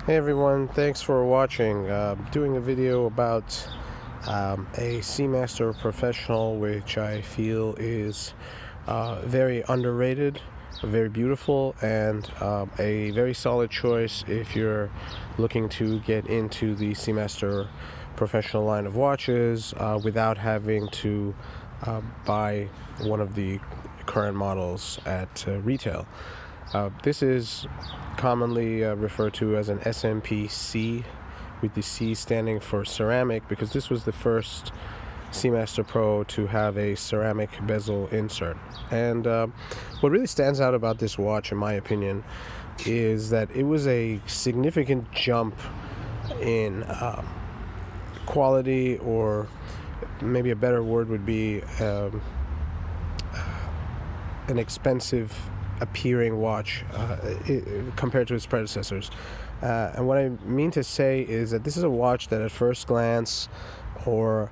Hey everyone, thanks for watching. Doing a video about a Seamaster Professional, which I feel is very underrated, very beautiful, and a very solid choice if you're looking to get into the Seamaster Professional line of watches without having to buy one of the current models at retail. This is commonly referred to as an SMPc, with the C standing for ceramic, because this was the first Seamaster Pro to have a ceramic bezel insert. And what really stands out about this watch, in my opinion, is that it was a significant jump in quality, or maybe a better word would be an expensive appearing watch compared to its predecessors. And what I mean to say is that this is a watch that at first glance, or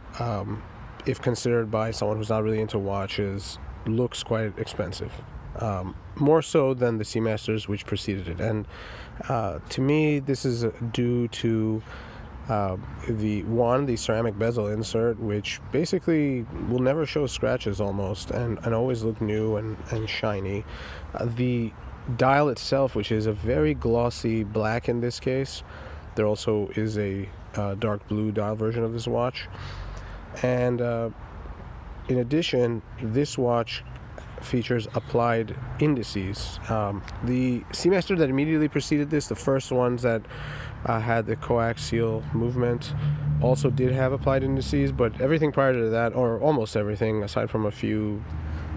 if considered by someone who's not really into watches, looks quite expensive. More so than the Seamasters which preceded it. And to me, this is due to the ceramic bezel insert, which basically will never show scratches almost, and always look new and shiny. The dial itself, which is a very glossy black in this case. There also is a dark blue dial version of this watch. And in addition, this watch features applied indices. The Seamaster that immediately preceded this, the first ones that had the coaxial movement, also did have applied indices, but everything prior to that, or almost everything aside from a few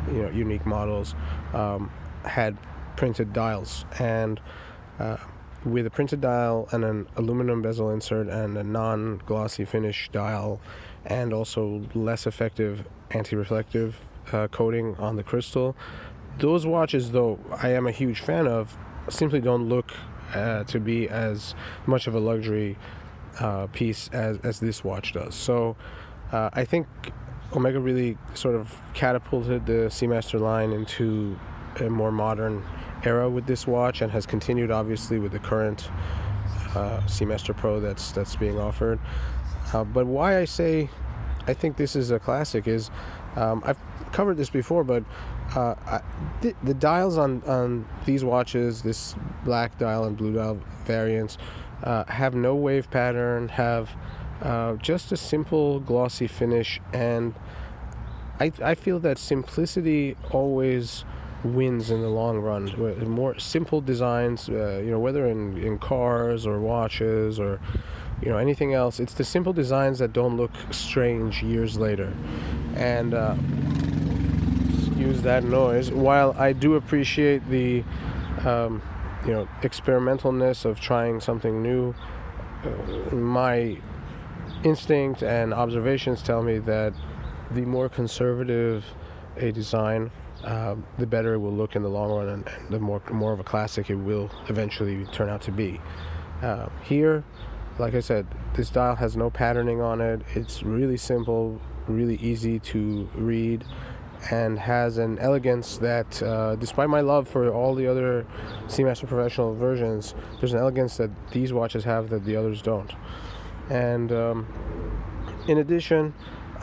unique models, had printed dials. And with a printed dial and an aluminum bezel insert and a non-glossy finish dial, and also less effective anti-reflective coating on the crystal, those watches, though I am a huge fan of, simply don't look to be as much of a luxury piece as this watch does. So I think Omega really sort of catapulted the Seamaster line into a more modern era with this watch, and has continued obviously with the current Seamaster Pro that's being offered. But why I say I think this is a classic is, I've covered this before, but the dials on these watches, this black dial and blue dial variants, have no wave pattern, have just a simple glossy finish, and I feel that simplicity always wins in the long run. More simple designs, whether in cars or watches or anything else, it's the simple designs that don't look strange years later. And excuse that noise. While I do appreciate the experimentalness of trying something new, my instinct and observations tell me that the more conservative a design, the better it will look in the long run, and the more of a classic it will eventually turn out to be. Here, like I said, this dial has no patterning on it. It's really simple, really easy to read, and has an elegance that, despite my love for all the other Seamaster Professional versions, there's an elegance that these watches have that the others don't. And in addition,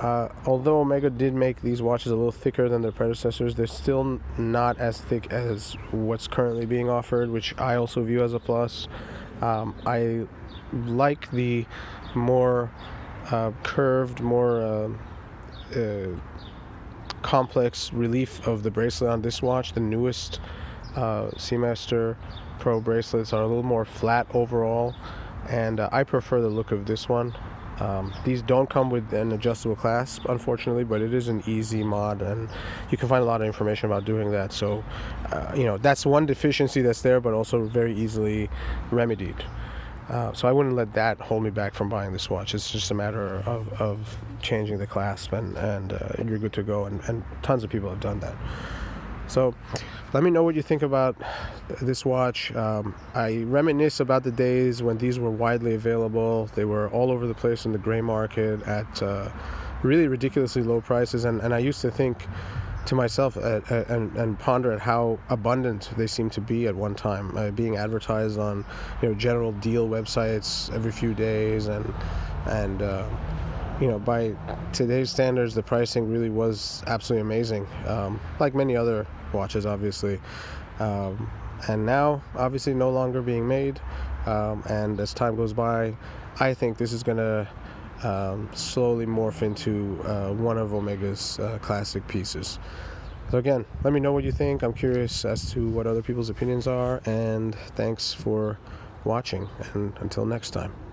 although Omega did make these watches a little thicker than their predecessors, they're still not as thick as what's currently being offered, which I also view as a plus. I like the more curved, more complex relief of the bracelet on this watch. The newest Seamaster Pro bracelets are a little more flat overall, and I prefer the look of this one. These don't come with an adjustable clasp, unfortunately, but it is an easy mod, and you can find a lot of information about doing that. So, that's one deficiency that's there, but also very easily remedied. So I wouldn't let that hold me back from buying this watch. It's just a matter of changing the clasp, and you're good to go, and tons of people have done that. So let me know what you think about this watch. I reminisce about the days when these were widely available. They were all over the place in the gray market at really ridiculously low prices, and I used to think to myself and ponder at how abundant they seem to be at one time, being advertised on, general deal websites every few days, and by today's standards, the pricing really was absolutely amazing, like many other watches, obviously. And now, obviously, no longer being made. And as time goes by, I think this is going to slowly morph into one of Omega's classic pieces. So again, let me know what you think. I'm curious as to what other people's opinions are, and thanks for watching, and until next time.